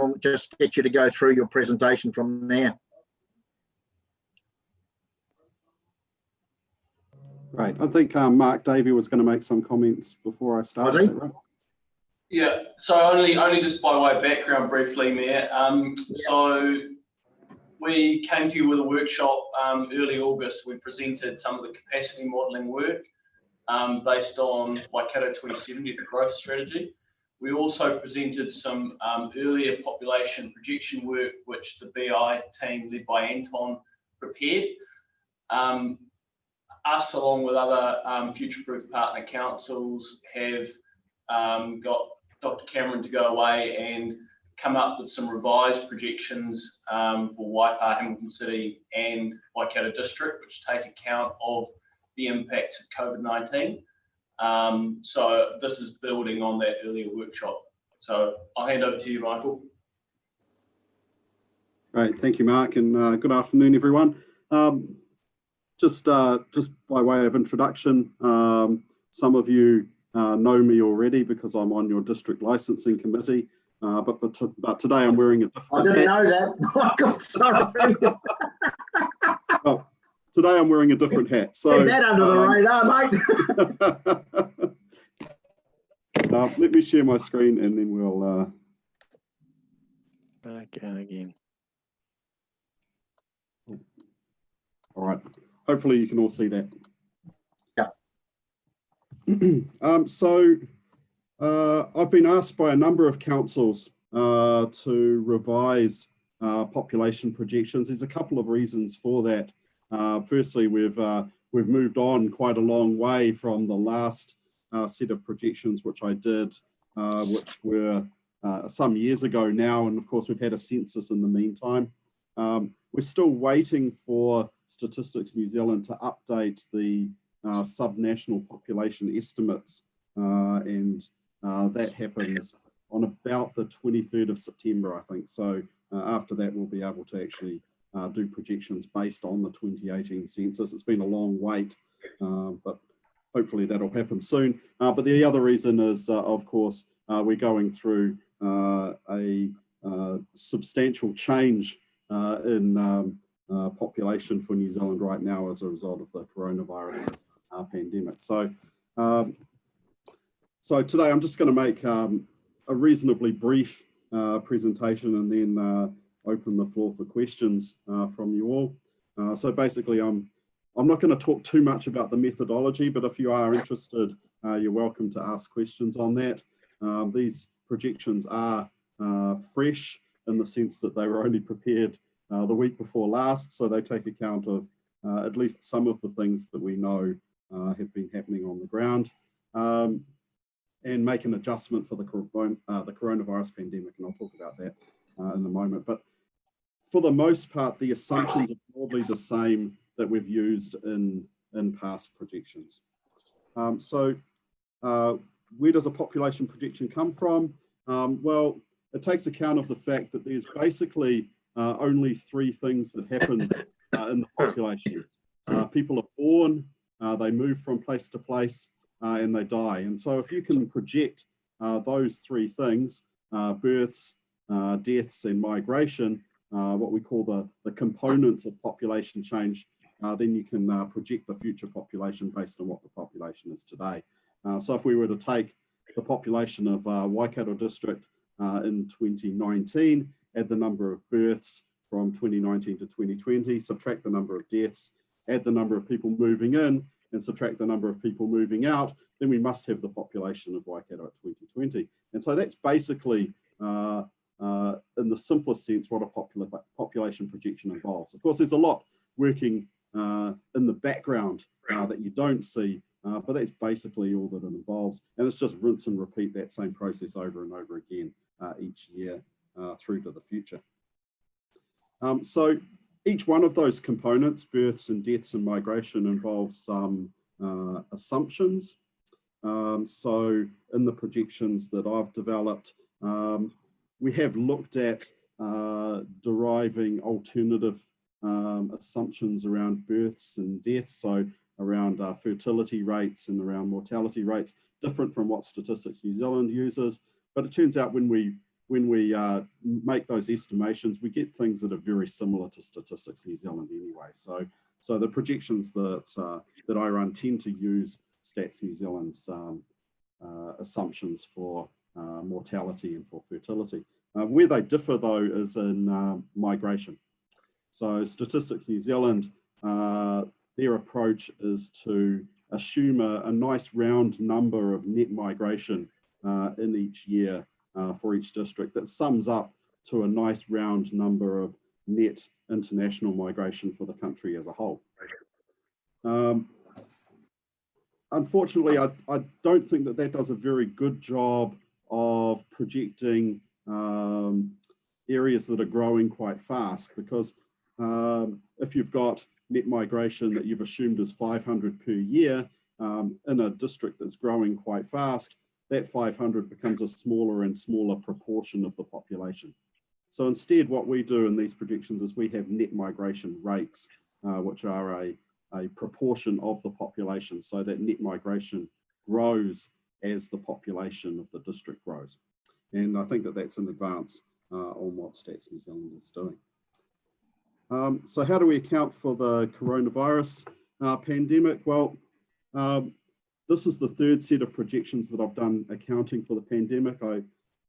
we'll just get you to go through your presentation from there. Right. I think Mark Davey was going to make some comments before I start. Is that right? Yeah. So only just by way of background briefly, Mayor. So we came to you with a workshop early August. We presented some of the capacity modelling work based on Waikato 2070, the growth strategy. We also presented some earlier population projection work, which the BI team led by Anton prepared. Us, along with other future-proof partner councils, have got Dr. Cameron to go away and come up with some revised projections for Waipa, Hamilton City and Waikato District, which take account of the impacts of COVID-19. So this is building on that earlier workshop. So I'll hand over to you, Michael. Great, thank you, Mark, and good afternoon, everyone. Just by way of introduction, some of you know me already because I'm on your district licensing committee, but today I'm wearing a different hat. I didn't know that. Oh, God, sorry. Well, today I'm wearing a different hat. So get that under the radar, mate. Let me share my screen and then we'll... Again. All right. Hopefully you can all see that. Yeah. So I've been asked by a number of councils to revise population projections. There's a couple of reasons for that. Firstly, we've moved on quite a long way from the last set of projections which I did, which were some years ago now, and of course we've had a census in the meantime. We're still waiting for Statistics New Zealand to update the subnational population estimates, and that happens on about the 23rd of September, I think. So after that, we'll be able to actually do projections based on the 2018 census. It's been a long wait, but hopefully that'll happen soon. But the other reason is, of course, we're going through a substantial change in population for New Zealand right now as a result of the coronavirus pandemic. So, today I'm just going to make a reasonably brief presentation and then open the floor for questions from you all. So basically, I'm not going to talk too much about the methodology, but if you are interested, you're welcome to ask questions on that. These projections are fresh in the sense that they were only prepared the week before last, so they take account of at least some of the things that we know have been happening on the ground, and make an adjustment for the coronavirus pandemic, and I'll talk about that in a moment. But for the most part, the assumptions are broadly the same that we've used in past projections. So where does a population projection come from? Well, it takes account of the fact that there's basically only three things that happen in the population. People are born, they move from place to place, and they die. And so if you can project those three things, births, deaths, and migration, what we call the components of population change, then you can project the future population based on what the population is today. So if we were to take the population of Waikato District in 2019, add the number of births from 2019 to 2020, subtract the number of deaths, add the number of people moving in, and subtract the number of people moving out, then we must have the population of Waikato at 2020. And so that's basically, in the simplest sense, what a population projection involves. Of course, there's a lot working in the background that you don't see, but that's basically all that it involves. And it's just rinse and repeat that same process over and over again each year through to the future. So each one of those components, births and deaths and migration, involves some assumptions. So in the projections that I've developed, we have looked at deriving alternative assumptions around births and deaths, so around fertility rates and around mortality rates, different from what Statistics New Zealand uses. But it turns out when we when we make those estimations, we get things that are very similar to Statistics New Zealand anyway. So the projections that I run tend to use Stats New Zealand's assumptions for mortality and for fertility. Where they differ though is in migration. So Statistics New Zealand, their approach is to assume a nice round number of net migration in each year for each district that sums up to a nice round number of net international migration for the country as a whole. Unfortunately, I don't think that does a very good job of projecting areas that are growing quite fast, because if you've got net migration that you've assumed is 500 per year in a district that's growing quite fast, that 500 becomes a smaller and smaller proportion of the population. So instead, what we do in these projections is we have net migration rates, which are a proportion of the population, so that net migration grows as the population of the district grows. And I think that that's an advance on what Stats New Zealand is doing. So how do we account for the coronavirus pandemic? Well, this is the third set of projections that I've done accounting for the pandemic. I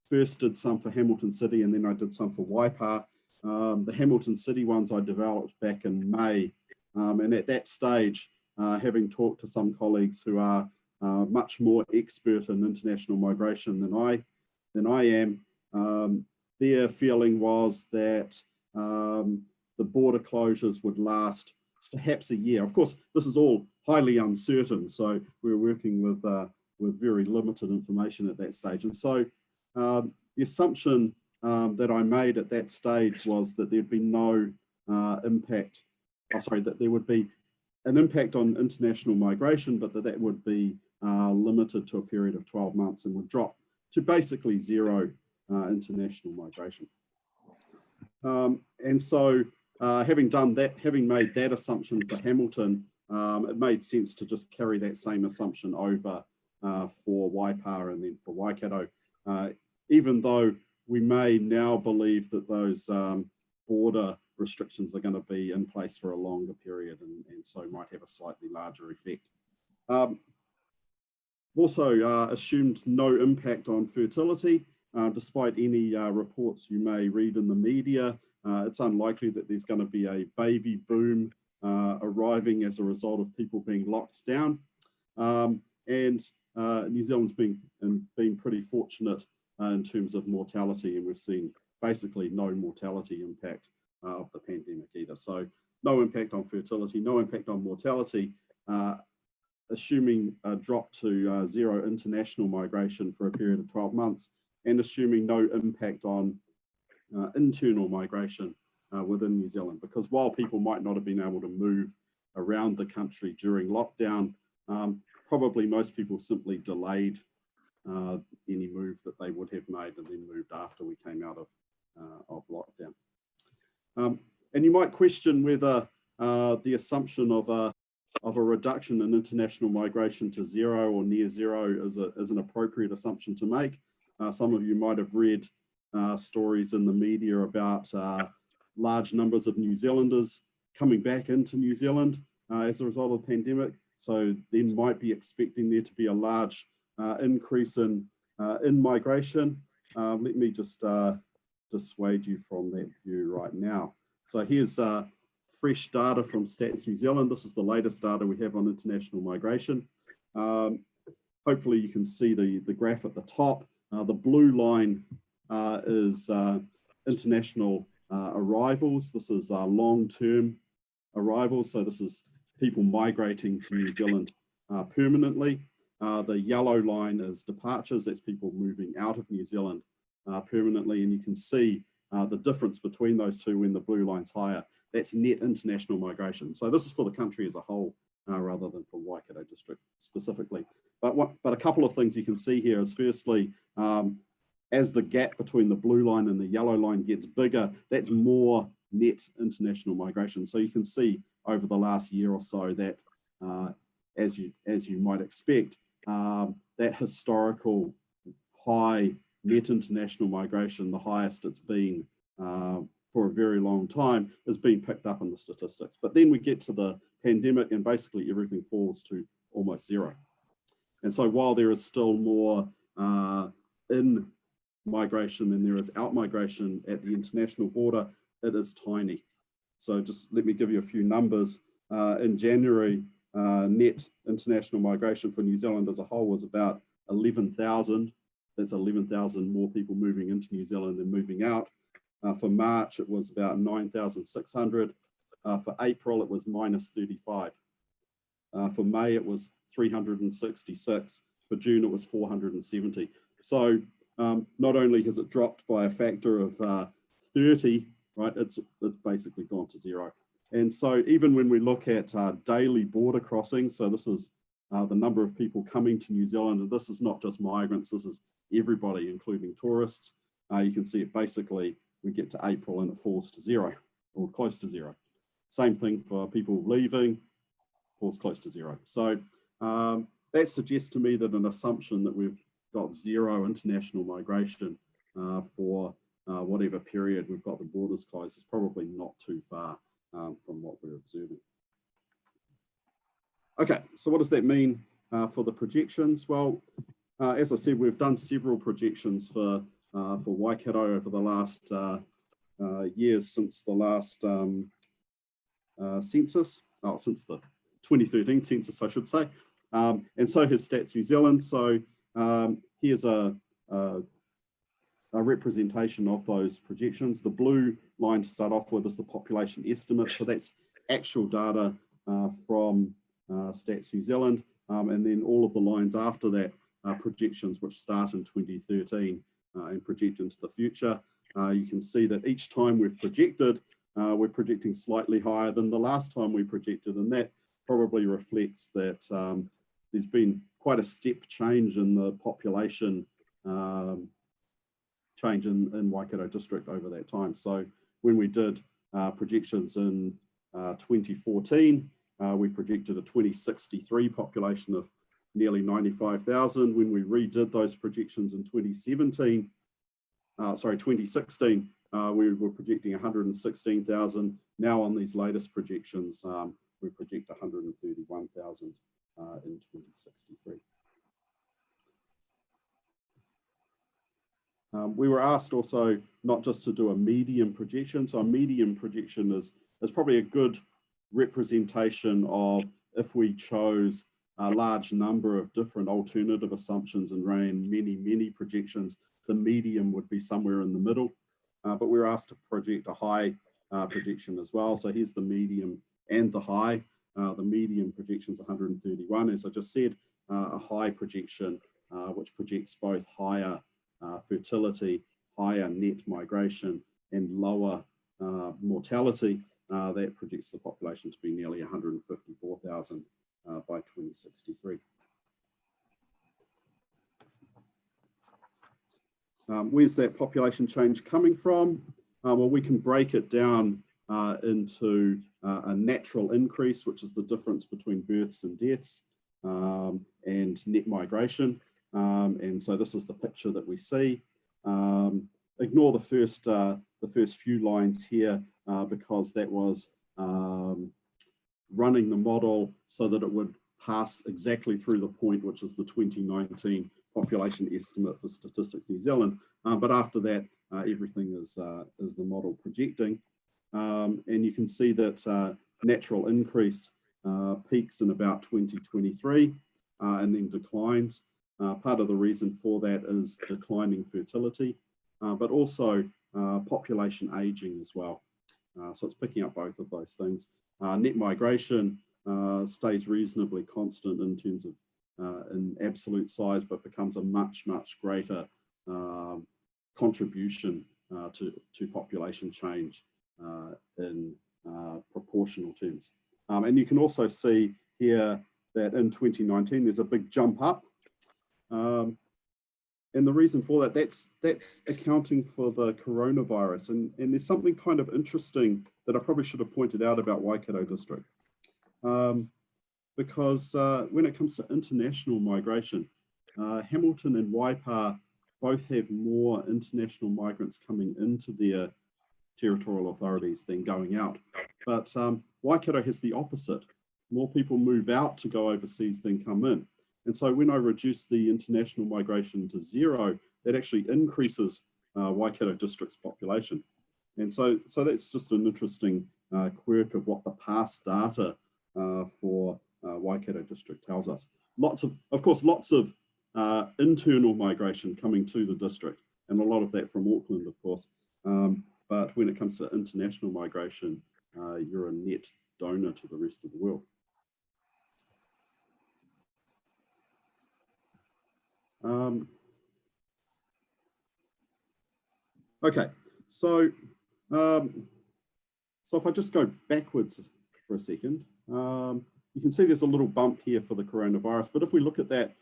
first did some for Hamilton City and then I did some for Waipa. The Hamilton City ones I developed back in May. And at that stage, having talked to some colleagues who are much more expert in international migration than I am, their feeling was that the border closures would last perhaps a year. Of course, this is all highly uncertain, so we're working with very limited information at that stage. And so the assumption that I made at that stage was that there'd be no impact, that there would be an impact on international migration, but that would be limited to a period of 12 months and would drop to basically zero international migration. And so having done that, having made that assumption for Hamilton, it made sense to just carry that same assumption over for Waipa and then for Waikato, even though we may now believe that those border restrictions are going to be in place for a longer period and so might have a slightly larger effect. Also assumed no impact on fertility, despite any reports you may read in the media. It's unlikely that there's going to be a baby boom arriving as a result of people being locked down. And New Zealand's been pretty fortunate in terms of mortality, and we've seen basically no mortality impact of the pandemic either. So no impact on fertility, no impact on mortality, assuming a drop to zero international migration for a period of 12 months, and assuming no impact on internal migration within New Zealand. Because while people might not have been able to move around the country during lockdown, probably most people simply delayed any move that they would have made and then moved after we came out of lockdown. And you might question whether the assumption of a reduction in international migration to zero or near zero is an appropriate assumption to make. Some of you might have read stories in the media about large numbers of New Zealanders coming back into New Zealand as a result of the pandemic. So then might be expecting there to be a large increase in migration. Let me just dissuade you from that view right now. So here's fresh data from Stats New Zealand. This is the latest data we have on international migration. Hopefully you can see the graph at the top. The blue line is international arrivals. This is long-term arrivals. So this is people migrating to New Zealand permanently. The yellow line is departures. That's people moving out of New Zealand permanently. And you can see the difference between those two when the blue line's higher. That's net international migration. So this is for the country as a whole rather than for Waikato district specifically. But a couple of things you can see here is firstly, as the gap between the blue line and the yellow line gets bigger, that's more net international migration. So you can see over the last year or so that, as you might expect, that historical high net international migration, the highest it's been for a very long time, is being picked up in the statistics. But then we get to the pandemic and basically everything falls to almost zero. And so while there is still more in migration than there is out migration at the international border, it is tiny. So just let me give you a few numbers. In January, net international migration for New Zealand as a whole was about 11,000. That's 11,000 more people moving into New Zealand than moving out. For March, it was about 9,600. For April, it was minus 35. For May, it was 366. For June, it was 470. So not only has it dropped by a factor of 30, right, it's basically gone to zero. And so even when we look at daily border crossings, so this is the number of people coming to New Zealand, and this is not just migrants, this is everybody, including tourists. You can see it basically, we get to April and it falls to zero or close to zero. Same thing for people leaving, falls close to zero. So that suggests to me that an assumption that we've got zero international migration for whatever period we've got the borders closed is probably not too far from what we're observing. Okay, so what does that mean for the projections? Well, as I said, we've done several projections for Waikato over the last years since the last census, since the 2013 census, I should say, and so has Stats New Zealand. So here's a representation of those projections. The blue line to start off with is the population estimate. So that's actual data from Stats New Zealand. And then all of the lines after that are projections which start in 2013 and project into the future. You can see that each time we're projecting slightly higher than the last time we projected. And that probably reflects that there's been quite a step change in the population change in Waikato district over that time. So when we did projections in 2014, we projected a 2063 population of nearly 95,000. When we redid those projections in 2016, we were projecting 116,000. Now on these latest projections, we project 131,000 in 2063. We were asked also not just to do a median projection. So a median projection is probably a good representation of if we chose a large number of different alternative assumptions and ran many projections, the median would be somewhere in the middle. But we were asked to project a high projection as well. So here's the medium and the high. The median projection is 131, as I just said, a high projection, which projects both higher fertility, higher net migration, and lower mortality. That projects the population to be nearly 154,000 by 2063. Where's that population change coming from? Well, we can break it down into a natural increase, which is the difference between births and deaths, and net migration. And so this is the picture that we see. Ignore the first few lines here because that was running the model so that it would pass exactly through the point, which is the 2019 population estimate for Statistics New Zealand. But after that, everything is the model projecting. And you can see that natural increase peaks in about 2023 and then declines. Part of the reason for that is declining fertility, but also population aging as well. So it's picking up both of those things. Net migration stays reasonably constant in terms of in absolute size, but becomes a much greater contribution to population change in proportional terms. And you can also see here that in 2019, there's a big jump up. And the reason for that, that's accounting for the coronavirus. And there's something kind of interesting that I probably should have pointed out about Waikato District. Because when it comes to international migration, Hamilton and Waipa both have more international migrants coming into their territorial authorities than going out. But Waikato has the opposite. More people move out to go overseas than come in. And so when I reduce the international migration to 0, that actually increases Waikato district's population. And so that's just an interesting quirk of what the past data for Waikato district tells us. Of course, lots of internal migration coming to the district, and a lot of that from Auckland, of course. But when it comes to international migration, you're a net donor to the rest of the world. Okay, so if I just go backwards for a second, you can see there's a little bump here for the coronavirus, but if we look at that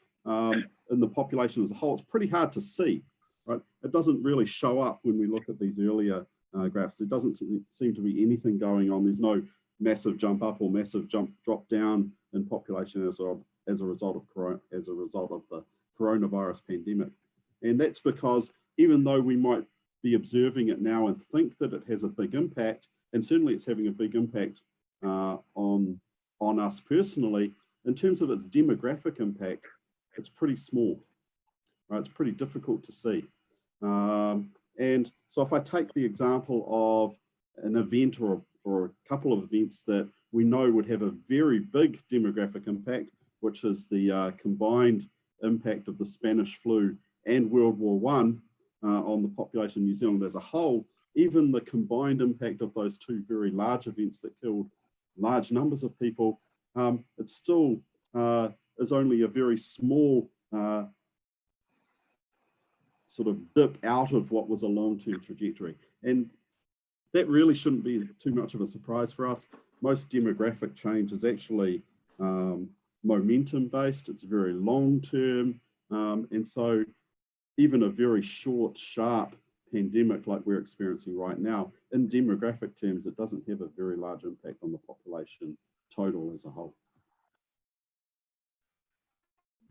in the population as a whole, it's pretty hard to see, right? It doesn't really show up when we look at these earlier graphs. It doesn't seem to be anything going on. There's no massive jump up or massive drop down in population as a result of the coronavirus pandemic. And that's because even though we might be observing it now and think that it has a big impact, and certainly it's having a big impact on us personally, in terms of its demographic impact, it's pretty small, right? It's pretty difficult to see. And so if I take the example of an event or a couple of events that we know would have a very big demographic impact, which is the combined impact of the Spanish flu and World War I on the population of New Zealand as a whole, even the combined impact of those two very large events that killed large numbers of people, it still is only a very small sort of dip out of what was a long-term trajectory. And that really shouldn't be too much of a surprise for us. Most demographic change is actually momentum-based, it's very long-term, and so even a very short, sharp pandemic like we're experiencing right now, in demographic terms, it doesn't have a very large impact on the population total as a whole.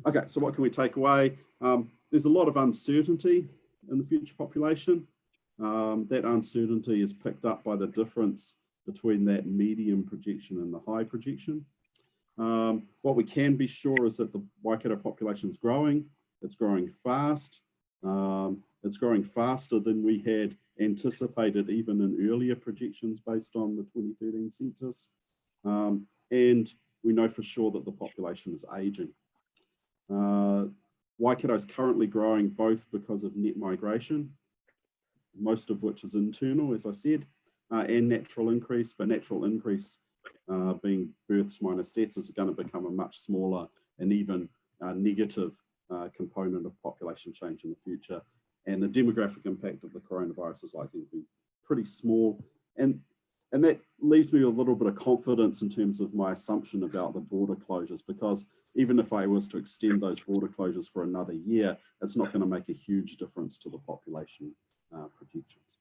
Okay, so what can we take away? There's a lot of uncertainty in the future population. That uncertainty is picked up by the difference between that medium projection and the high projection. What we can be sure is that the Waikato population is growing. It's growing fast. It's growing faster than we had anticipated even in earlier projections based on the 2013 census. And we know for sure that the population is aging. Waikato is currently growing both because of net migration, most of which is internal, as I said, and natural increase, but natural increase being births minus deaths is going to become a much smaller and even negative component of population change in the future. And the demographic impact of the coronavirus is likely to be pretty small. And that leaves me with a little bit of confidence in terms of my assumption about the border closures, because even if I was to extend those border closures for another year, it's not going to make a huge difference to the population projections.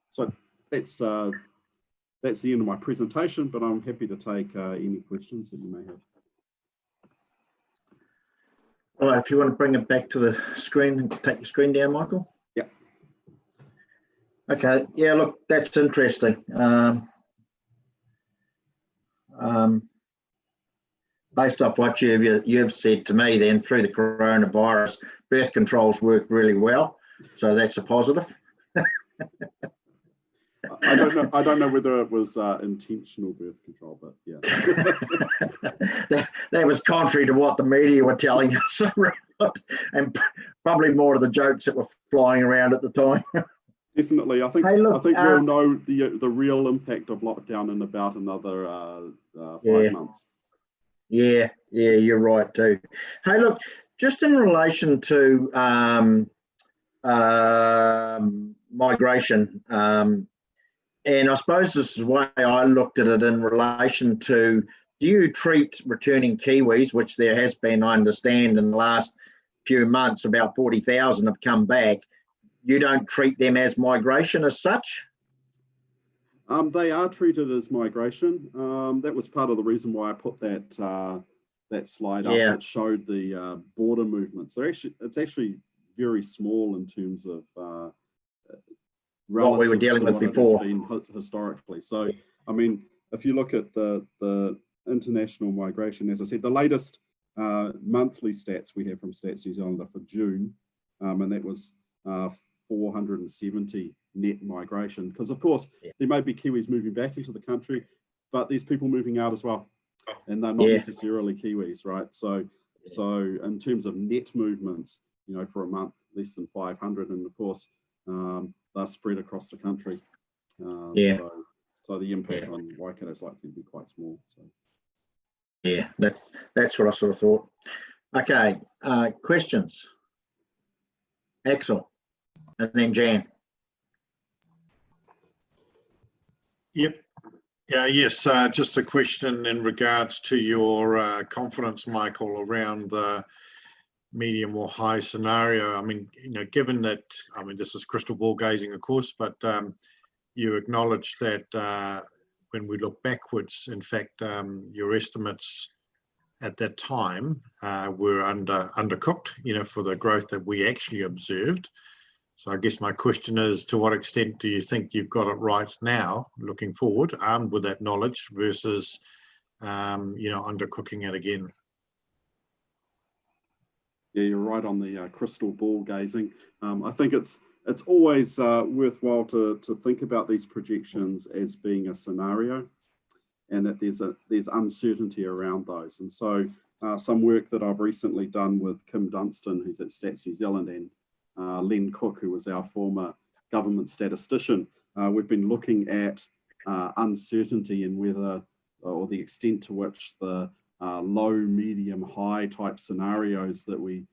So that's the end of my presentation, but I'm happy to take any questions that you may have. All right, if you want to bring it back to the screen and take your screen down, Michael. Yeah. Okay, yeah, look, that's interesting. Based off what you've said to me then, through the coronavirus, birth controls worked really well. So that's a positive. I don't know whether it was intentional birth control, but yeah. that was contrary to what the media were telling us, and probably more of the jokes that were flying around at the time. Definitely, I think we'll know the real impact of lockdown in about another 5 months. Yeah, you're right too. Hey, look, just in relation to migration. And I suppose this is the way I looked at it in relation to, do you treat returning Kiwis, which there has been, I understand, in the last few months, about 40,000 have come back. You don't treat them as migration as such? They are treated as migration. That was part of the reason why I put that slide up that showed the border movements. It's actually very small in terms of what we were dealing with before. It's been historically. So, I mean, if you look at the international migration, as I said, the latest monthly stats we have from Stats New Zealand are for June, and that was 470 net migration. Because of course, there may be Kiwis moving back into the country, but there's people moving out as well, and they're not necessarily Kiwis, right? So in terms of net movements, you know, for a month, less than 500, and of course, they're spread across the country. So the impact on Waikato is likely to be quite small. So. Yeah, that's what I sort of thought. Okay, questions? Axel, and then Jan. Yep. Yes, just a question in regards to your confidence, Michael, around the medium or high scenario. I mean, you know, given that, I mean, this is crystal ball gazing, of course, but you acknowledge that when we look backwards, in fact, your estimates at that time were undercooked, you know, for the growth that we actually observed. So I guess my question is, to what extent do you think you've got it right now, looking forward, armed with that knowledge, versus, you know, undercooking it again? Yeah, you're right on the crystal ball gazing. I think it's always worthwhile to think about these projections as being a scenario, and that there's uncertainty around those. And so some work that I've recently done with Kim Dunstan, who's at Stats New Zealand, and Len Cook, who was our former government statistician, we've been looking at uncertainty and whether, or the extent to which the low, medium, high type scenarios that we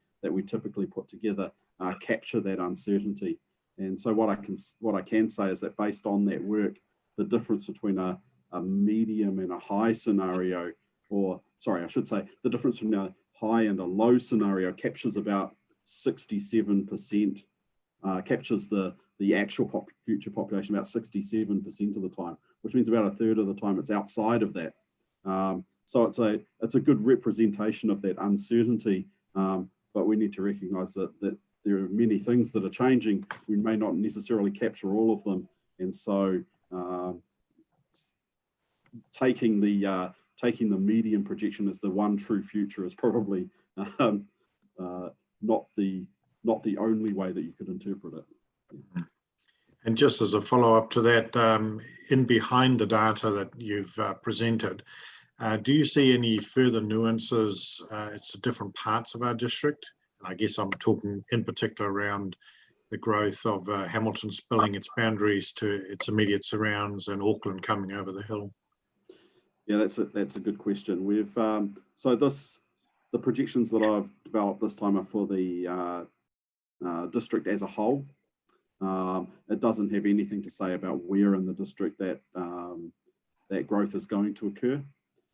typically put together capture that uncertainty. And so what I can say is that based on that work, the difference between a medium and a high scenario, or sorry, I should say the difference between a high and a low scenario captures about 67%, captures the actual future population about 67% of the time, which means about a third of the time it's outside of that. So it's a good representation of that uncertainty, but we need to recognise that there are many things that are changing. We may not necessarily capture all of them, and so taking the median projection as the one true future is probably not the only way that you could interpret it. And just as a follow-up to that, in behind the data that you've presented, do you see any further nuances to different parts of our district? And I guess I'm talking in particular around the growth of Hamilton spilling its boundaries to its immediate surrounds and Auckland coming over the hill. Yeah, that's a good question. We've the projections that I've developed this time are for the district as a whole. It doesn't have anything to say about where in the district that that growth is going to occur.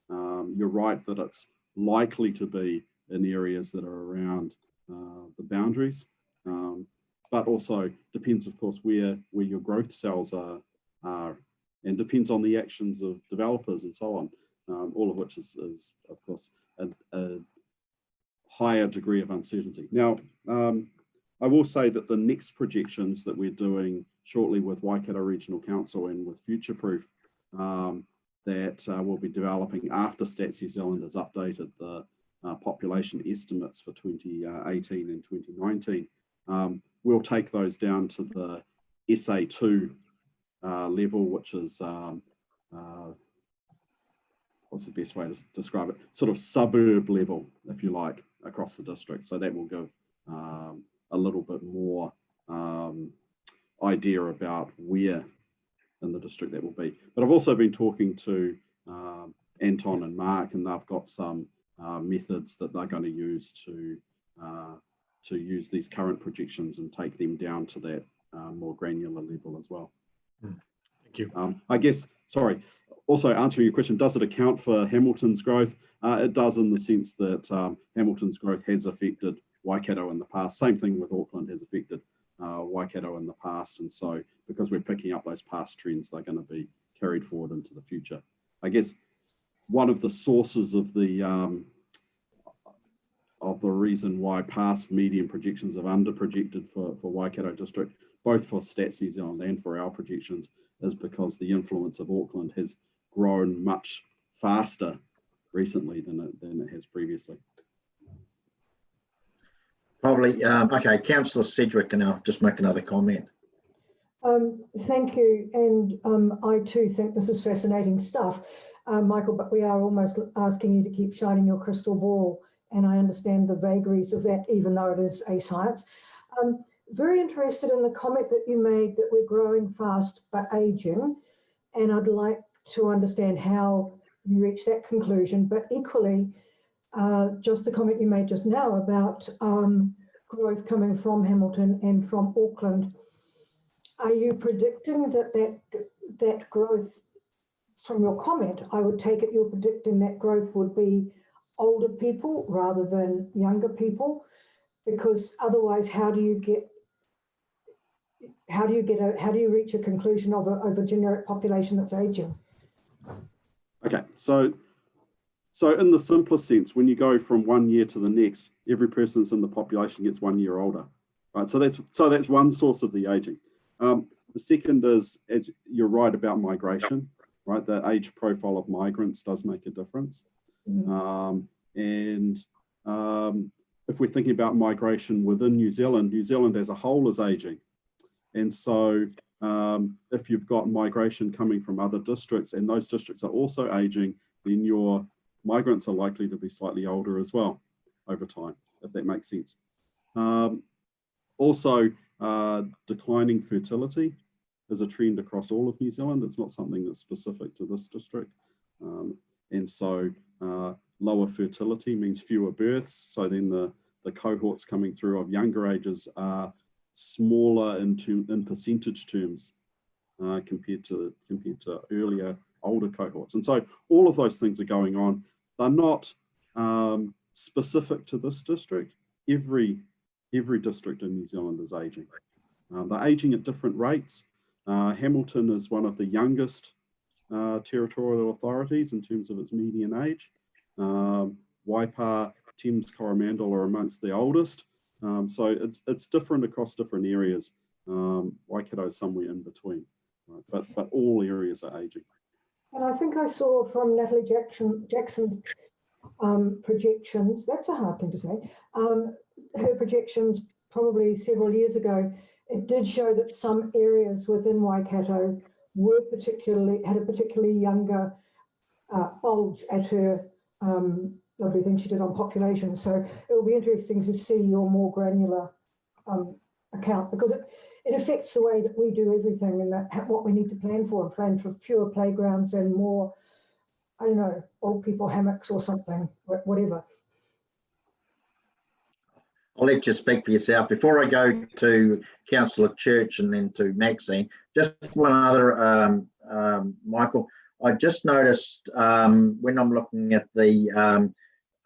You're right that it's likely to be in areas that are around the boundaries, but also depends, of course, where your growth cells are, and depends on the actions of developers and so on, all of which is of course, a higher degree of uncertainty. Now, I will say that the next projections that we're doing shortly with Waikato Regional Council and with Futureproof, that we'll be developing after Stats New Zealand has updated the population estimates for 2018 and 2019, we'll take those down to the SA2 level, which is, what's the best way to describe it? Sort of suburb level, if you like, across the district. So that will give a little bit more idea about where in the district that will be. But I've also been talking to Anton and Mark, and they've got some methods that they're going to use to use these current projections and take them down to that more granular level as well. Thank you. I guess, sorry, also answering your question, does it account for Hamilton's growth? It does, in the sense that Hamilton's growth has affected Waikato in the past. Same thing with Auckland has affected Waikato in the past. And so because we're picking up those past trends, they're going to be carried forward into the future. I guess one of the sources of the the reason why past median projections have under-projected for Waikato District, both for Stats New Zealand and for our projections, is because the influence of Auckland has grown much faster recently than it has previously. Probably, okay, Councillor Sedgwick, and I'll just make another comment. Thank you, and I too think this is fascinating stuff, Michael, but we are almost asking you to keep shining your crystal ball, and I understand the vagaries of that, even though it is a science. Very interested in the comment that you made that we're growing fast but aging, and I'd like to understand how you reach that conclusion, but equally, just the comment you made just now about growth coming from Hamilton and from Auckland. Are you predicting that growth, from your comment, I would take it you're predicting that growth would be older people rather than younger people? Because otherwise, how do you reach a conclusion of a generic population that's aging? Okay, so in the simplest sense, when you go from 1 year to the next, every person in the population gets 1 year older, right? So that's one source of the aging. The second is, as you're right about migration, right? The age profile of migrants does make a difference. If we're thinking about migration within New Zealand as a whole is aging. And so if you've got migration coming from other districts and those districts are also aging, then your migrants are likely to be slightly older as well over time, if that makes sense. Also, declining fertility is a trend across all of New Zealand. It's not something that's specific to this district. And so lower fertility means fewer births. So then the cohorts coming through of younger ages are smaller in percentage terms compared to earlier, older cohorts. And so all of those things are going on. They're not specific to this district. Every district in New Zealand is aging. They're aging at different rates. Hamilton is one of the youngest territorial authorities in terms of its median age. Waipa, Thames, Coromandel are amongst the oldest. So it's different across different areas. Waikato is somewhere in between, right? But all areas are aging. And I think I saw from Natalie Jackson's projections, that's a hard thing to say, her projections probably several years ago, it did show that some areas within Waikato were had a particularly younger bulge at her lovely thing she did on population. So it will be interesting to see your more granular account, because it affects the way that we do everything and that what we need to plan for fewer playgrounds and more, I don't know, old people hammocks or something, whatever. I'll let you speak for yourself. Before I go to Councillor Church and then to Maxine, just one other, Michael. I just noticed when I'm looking at the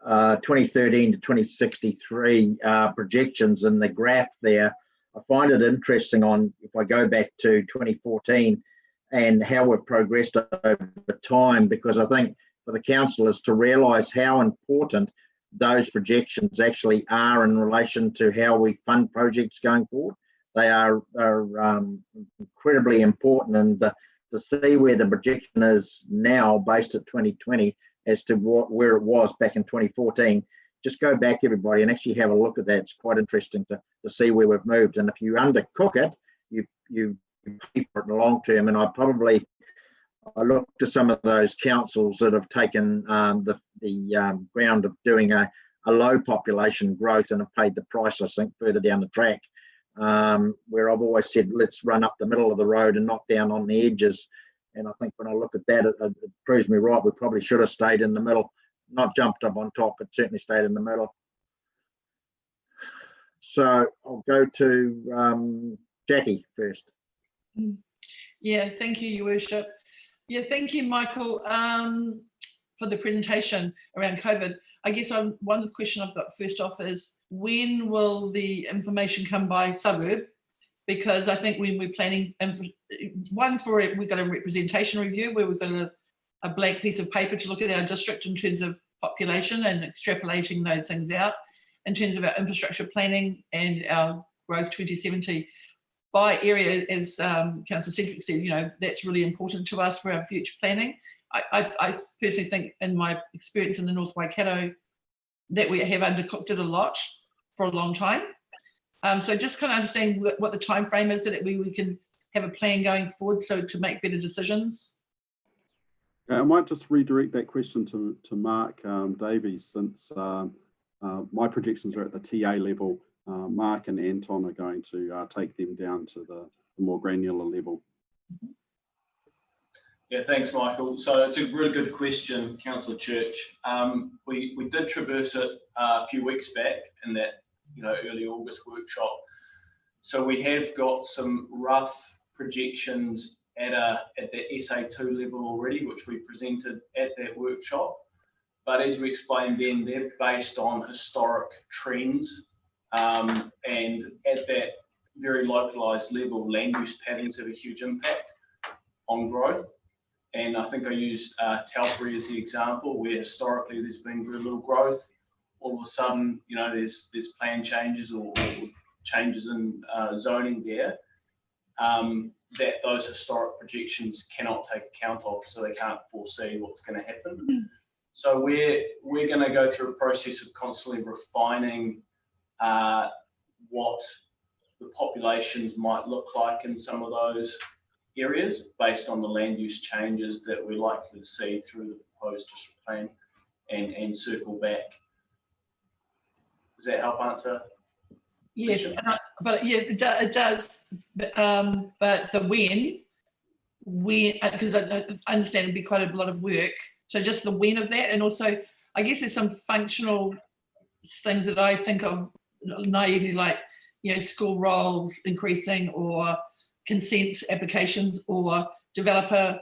2013 to 2063 projections in the graph there, I find it interesting if I go back to 2014 and how we've progressed over time, because I think for the councillors to realise how important those projections actually are in relation to how we fund projects going forward. They are incredibly important, and to see where the projection is now based at 2020 as to where it was back in 2014. Just go back, everybody, and actually have a look at that. It's quite interesting to see where we've moved. And if you undercook it, you pay for it in the long term. And I look to some of those councils that have taken the ground of doing a low population growth and have paid the price, I think, further down the track, where I've always said, let's run up the middle of the road and not down on the edges. And I think when I look at that, it proves me right. We probably should have stayed in the middle, not jumped up on top, but certainly stayed in the middle. So I'll go to Jackie first. Yeah, thank you, Your Worship. Yeah, thank you, Michael, for the presentation around COVID. I guess one of the questions I've got first off is, when will the information come by suburb? Because I think when we're planning, we've got a representation review where we've got a blank piece of paper to look at our district in terms of population and extrapolating those things out. in terms of our infrastructure planning and our Growth 2070 by area, as Councillor Sedgwick said, you know, that's really important to us for our future planning. I personally think, in my experience in the North Waikato, that we have undercooked it a lot for a long time. So just kind of understand what the time frame is so that we can have a plan going forward, so to make better decisions. I might just redirect that question to Mark Davies, since my projections are at the TA level. Mark and Anton are going to take them down to the more granular level. Yeah, thanks, Michael. So it's a really good question, Councillor Church. We did traverse it a few weeks back in that, you know, early August workshop. So we have got some rough projections at the SA2 level already, which we presented at that workshop. But as we explained then, they're based on historic trends, and at that very localised level, land use patterns have a huge impact on growth. And I think I used Taupiri as the example, where historically there's been very little growth. All of a sudden, you know, there's plan changes or changes in zoning there that those historic projections cannot take account of, so they can't foresee what's going to happen. Mm-hmm. So we're going to go through a process of constantly refining what the populations might look like in some of those areas based on the land use changes that we're likely to see through the proposed district plan, and circle back. Does that help answer? Yes, but yeah, it does. But the when, because I understand it'd be quite a lot of work. So just the when of that, and also I guess there's some functional things that I think of naively, like, you know, school roles increasing, or consent applications, or developers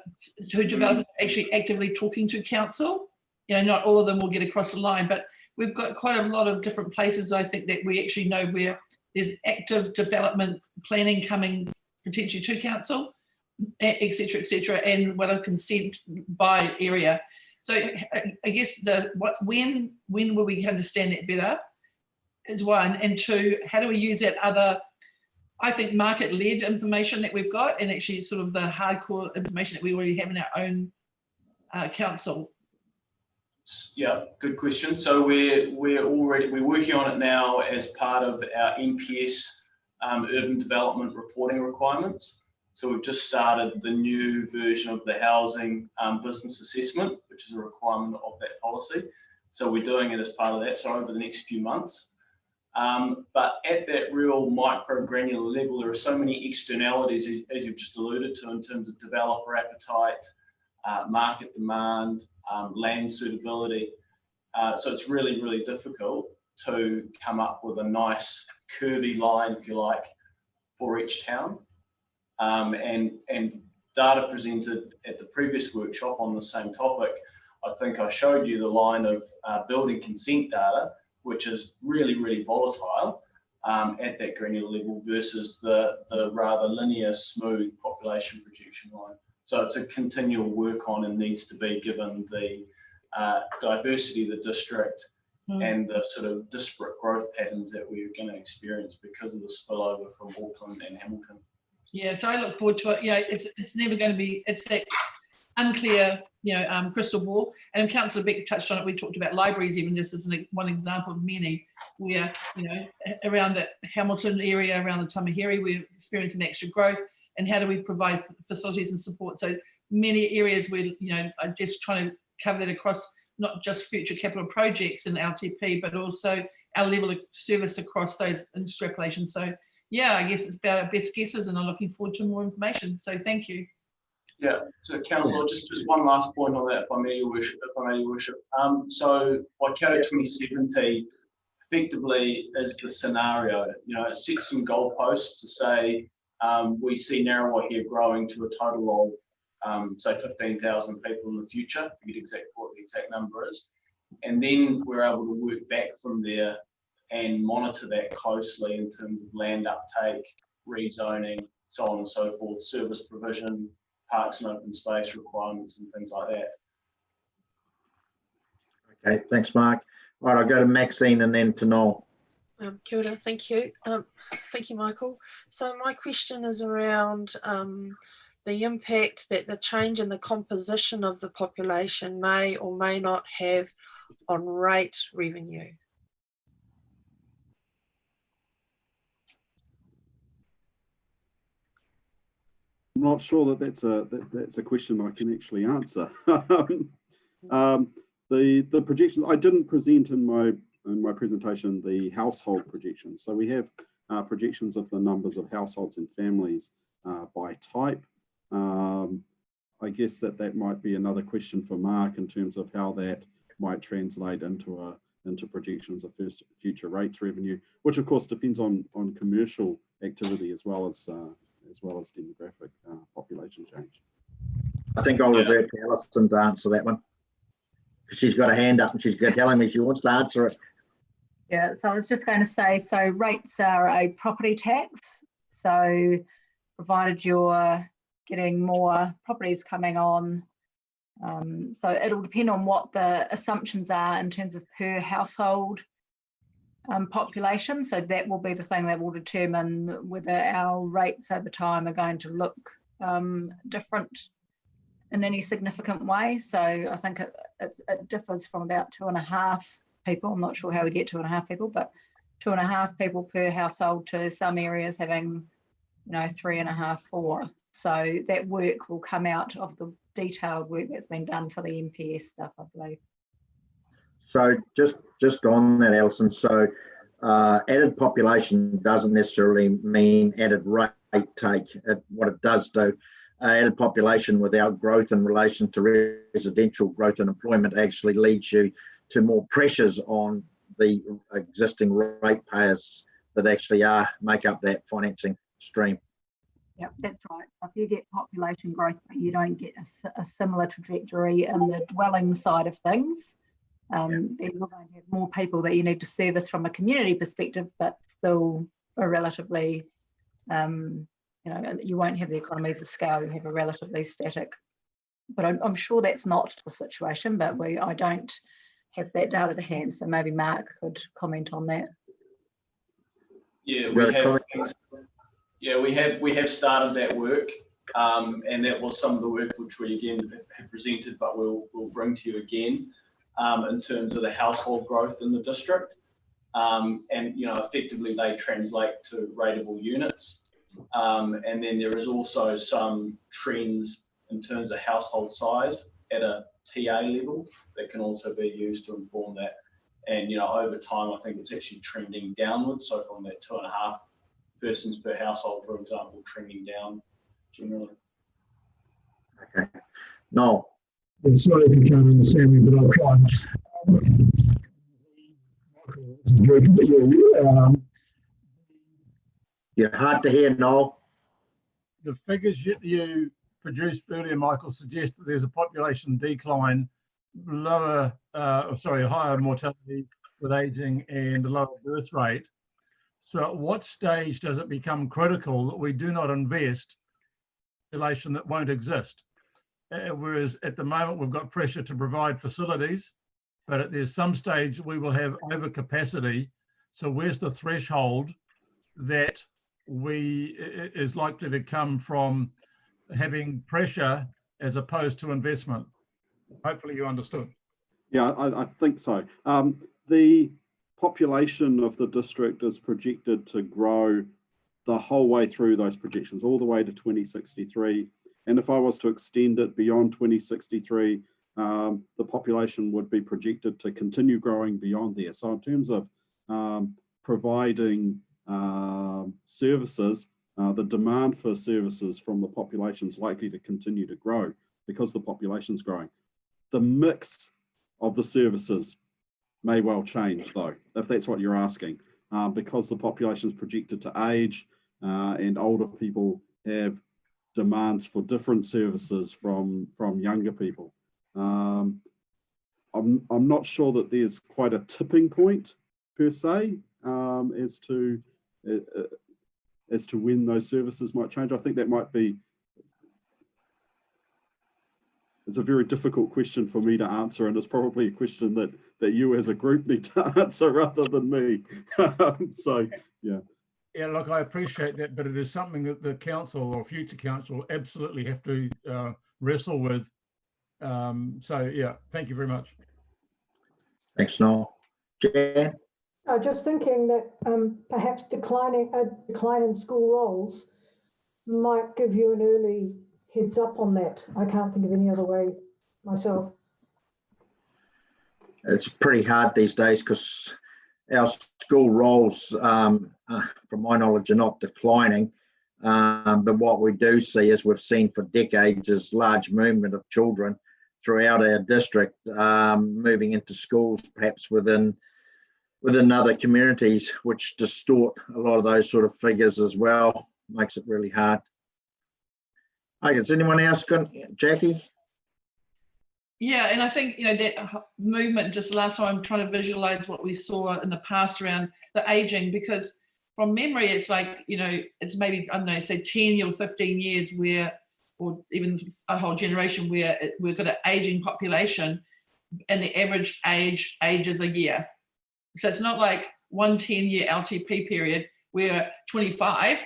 actually actively talking to council. You know, not all of them will get across the line, but we've got quite a lot of different places, I think, that we actually know where there's active development planning coming potentially to council, et cetera, and what a consent by area. So I guess when will we understand that better is one, and two, how do we use that other, I think, market-led information that we've got, and actually sort of the hardcore information that we already have in our own council? Yeah, good question. So we're working on it now as part of our NPS urban development reporting requirements. So we've just started the new version of the housing business assessment, which is a requirement of that policy. So we're doing it as part of that, so over the next few months. But at that real micro granular level, there are so many externalities, as you've just alluded to, in terms of developer appetite, market demand, land suitability. So it's really, really difficult to come up with a nice curvy line, if you like, for each town. And data presented at the previous workshop on the same topic, I think I showed you the line of building consent data, which is really, really volatile at that granular level versus the rather linear, smooth population projection line. So it's a continual work on, and needs to be, given the diversity of the district and the sort of disparate growth patterns that we're going to experience because of the spillover from Auckland and Hamilton. Yeah, so I look forward to it. You know, it's never going to be, it's that unclear, you know, crystal ball. And Councillor Beck touched on it. We talked about libraries, even just as one example of many, where, you know, around the Hamilton area, around the Tamaheri, we're experiencing extra growth. And how do we provide facilities and support? So many areas where, you know, are just trying to cover that across not just future capital projects in LTP, but also our level of service across those extrapolations. So yeah, I guess it's about our best guesses, and I'm looking forward to more information. So thank you. Yeah, so Councillor, just one last point on that, if I may, Your Worship. So Waikato 2070 effectively is the scenario. You know, it sets some goalposts to say we see Ngaruawahia growing to a total of say 15,000 people in the future. I forget exactly what the exact number is, and then we're able to work back from there and monitor that closely in terms of land uptake, rezoning, so on and so forth, service provision, parks and open space requirements, and things like that. Okay, thanks, Mark. All right, I'll go to Maxine and then to Noel. Kia ora, thank you. Thank you, Michael. So my question is around the impact that the change in the composition of the population may or may not have on rate revenue. I'm not sure that that's a question I can actually answer. The projections I didn't present in my presentation the household projections. So we have projections of the numbers of households and families by type. I guess that might be another question for Mark in terms of how that might translate into projections of future rates revenue, which of course depends on commercial activity as well as demographic population change. I think I'll revert to Alison to answer that one. She's got a hand up and she's telling me she wants to answer it. Yeah, so I was just going to say, so rates are a property tax. So provided you're getting more properties coming on, so it'll depend on what the assumptions are in terms of per household population. So that will be the thing that will determine whether our rates over time are going to look different in any significant way. So I think it differs from about 2.5 people. I'm not sure how we get 2.5 people, but 2.5 people per household to some areas having, 3.5, 4. So that work will come out of the detailed work that's been done for the MPS stuff, I believe. So just on that, Alison, so added population doesn't necessarily mean added rate take. What it does do, added population without growth in relation to residential growth and employment actually leads you to more pressures on the existing ratepayers that actually make up that financing stream. Yeah, that's right. So if you get population growth, but you don't get a similar trajectory in the dwelling side of things, then you're going to have more people that you need to service from a community perspective, but still a relatively, you won't have the economies of scale. You have a relatively static. But I'm sure that's not the situation, but I don't have that data to hand, so maybe Mark could comment on that. Yeah, we have started that work, and that was some of the work which we again have presented, but we'll bring to you again in terms of the household growth in the district, and effectively they translate to rateable units, and then there is also some trends in terms of household size at a TA level that can also be used to inform that. And over time, I think it's actually trending downwards. So from that 2.5 persons per household, for example, trending down generally. Okay. No. Sorry if you can't understand me, but I'll try. You're hard to hear, Noel. The figures you produced earlier, Michael, suggest that there's a population decline, a higher mortality with ageing and a lower birth rate. So at what stage does it become critical that we do not invest in population that won't exist? Whereas at the moment we've got pressure to provide facilities, but there's some stage we will have overcapacity. So where's the threshold that is likely to come from having pressure as opposed to investment? Hopefully you understood. Yeah, I think so. The population of the district is projected to grow the whole way through those projections, all the way to 2063. And if I was to extend it beyond 2063, the population would be projected to continue growing beyond there. So in terms of providing services, the demand for services from the population is likely to continue to grow because the population is growing. The mix of the services may well change, though, if that's what you're asking, because the population is projected to age and older people have demands for different services from younger people. I'm not sure that there's quite a tipping point per se as to when those services might change. I think that might be it's a very difficult question for me to answer, and it's probably a question that you as a group need to answer rather than me. So, yeah. Yeah, look, I appreciate that, but it is something that the council or future council absolutely have to wrestle with. So, yeah, thank you very much. Thanks, Noel. Jan? Just thinking that perhaps a decline in school roles might give you an early heads up on that. I can't think of any other way myself. It's pretty hard these days because our school roles, from my knowledge, are not declining. But what we do see, as we've seen for decades, is large movement of children throughout our district moving into schools, perhaps within other communities, which distort a lot of those sort of figures as well. Makes it really hard. Okay, has anyone else got, Jackie? Yeah, and I think, that movement, just last time I'm trying to visualize what we saw in the past around the aging, because from memory, it's like, it's maybe, I don't know, say 10 or 15 years where, or even a whole generation where we've got an aging population and the average age ages a year. So it's not like one 10-year LTP period, we're 25,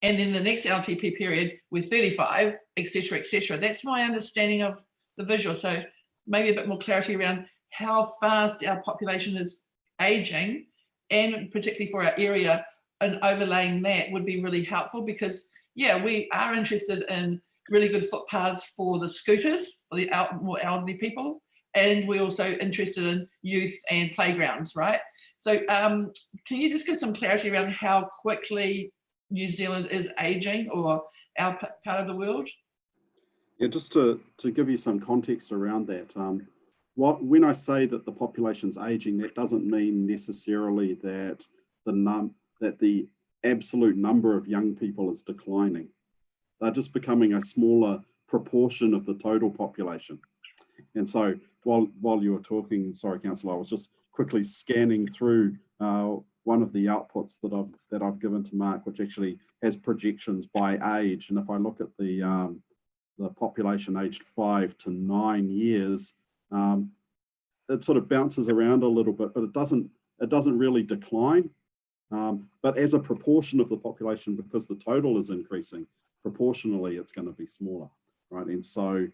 and then the next LTP period, we're 35, et cetera, That's my understanding of the visual. So maybe a bit more clarity around how fast our population is aging, and particularly for our area, and overlaying that would be really helpful, because yeah, we are interested in really good footpaths for the scooters, for the more elderly people, and we're also interested in youth and playgrounds, right? So can you just give some clarity around how quickly New Zealand is aging, or our part of the world? Yeah, just to give you some context around that, when I say that the population's aging, that doesn't mean necessarily that the absolute number of young people is declining. They're just becoming a smaller proportion of the total population. And so while you were talking, sorry, Councillor, I was just quickly scanning through one of the outputs that I've given to Mark, which actually has projections by age. And if I look at the population aged 5 to 9 years, it sort of bounces around a little bit, but it doesn't really decline. But as a proportion of the population, because the total is increasing, proportionally it's going to be smaller, right? And so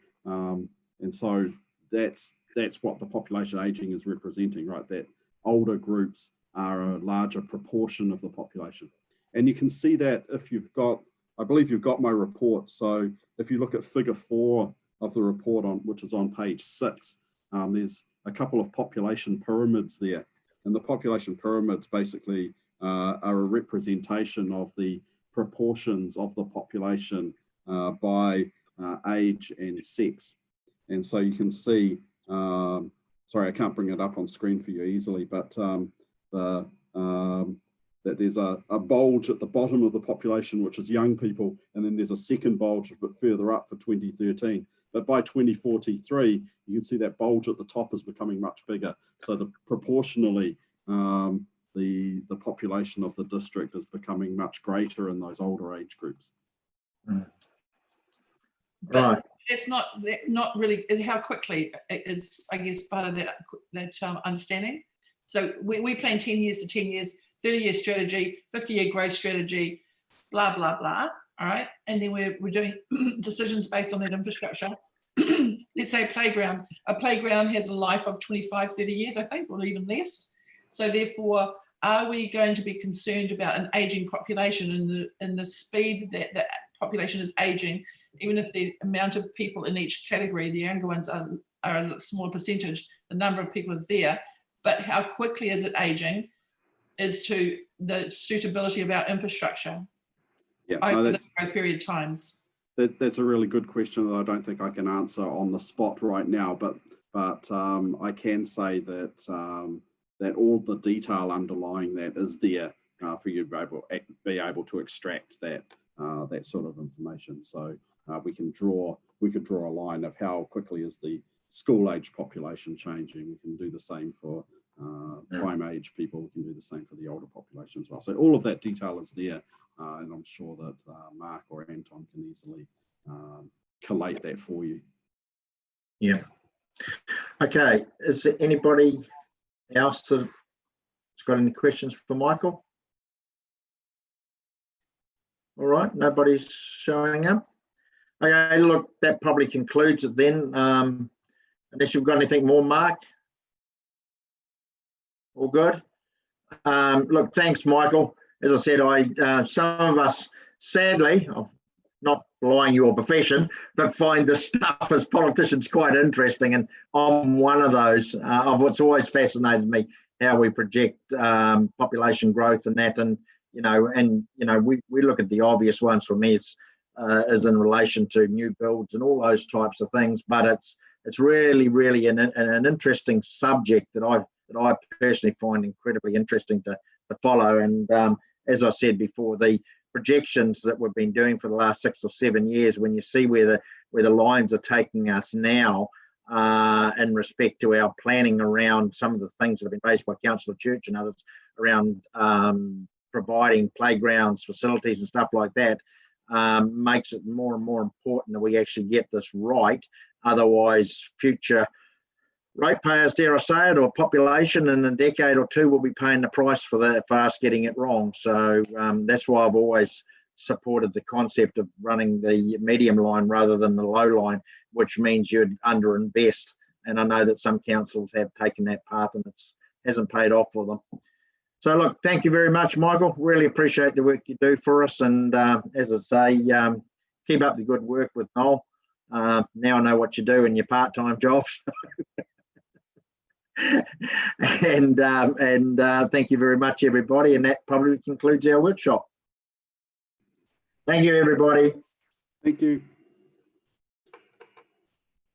that's what the population aging is representing, right? That older groups are a larger proportion of the population. And you can see that if you've got, I believe you've got my report. So if you look at figure 4 of the report, which is on page 6, there's a couple of population pyramids there. And the population pyramids basically are a representation of the proportions of the population by age and sex. And so you can see, sorry, I can't bring it up on screen for you easily, but that there's a bulge at the bottom of the population, which is young people, and then there's a second bulge a bit further up for 2013. But by 2043, you can see that bulge at the top is becoming much bigger. So proportionally, the population of the district is becoming much greater in those older age groups. Right. It's not really how quickly is, I guess, part of that understanding. So we plan 10 years to 10 years, 30-year strategy, 50-year growth strategy, blah, blah, blah. All right. And then we're doing decisions based on that infrastructure. Let's say a playground. A playground has a life of 25, 30 years, I think, or even less. So therefore, are we going to be concerned about an aging population and the speed that the population is aging, even if the amount of people in each category, the younger ones are a smaller percentage, the number of people is there, but how quickly is it aging is to the suitability of our infrastructure over the period of times. That's a really good question that I don't think I can answer on the spot right now, but I can say that that all the detail underlying that is there for you to be able to extract that sort of information. So we could draw a line of how quickly is the school age population changing. We can do the same for prime age people. We can do the same for the older population as well. So all of that detail is there, and I'm sure that Mark or Anton can easily collate that for you. Yeah. Okay, is there anybody else that's got any questions for Michael? All right, nobody's showing up. Okay, look, that probably concludes it then. Unless you've got anything more, Mark? All good? Look, thanks, Michael. As I said, some of us, sadly, I'm not belying your profession, but find the stuff as politicians quite interesting, and I'm one of those. Of what's always fascinated me, how we project population growth and that, and we look at the obvious ones for me as in relation to new builds and all those types of things, but it's really an interesting subject that I personally find incredibly interesting to follow. And as I said before, the projections that we've been doing for the last 6 or 7 years, when you see where the lines are taking us now in respect to our planning around some of the things that have been raised by Councillor Church and others around providing playgrounds, facilities and stuff like that, makes it more and more important that we actually get this right. Otherwise, future ratepayers, dare I say it, or population in a decade or two will be paying the price for us getting it wrong. So that's why I've always supported the concept of running the medium line rather than the low line, which means you'd underinvest. And I know that some councils have taken that path and it hasn't paid off for them. So look, thank you very much, Michael. Really appreciate the work you do for us. And as I say, keep up the good work with Noel. Now I know what you do in your part-time jobs. and thank you very much, everybody. And that probably concludes our workshop. Thank you, everybody. Thank you.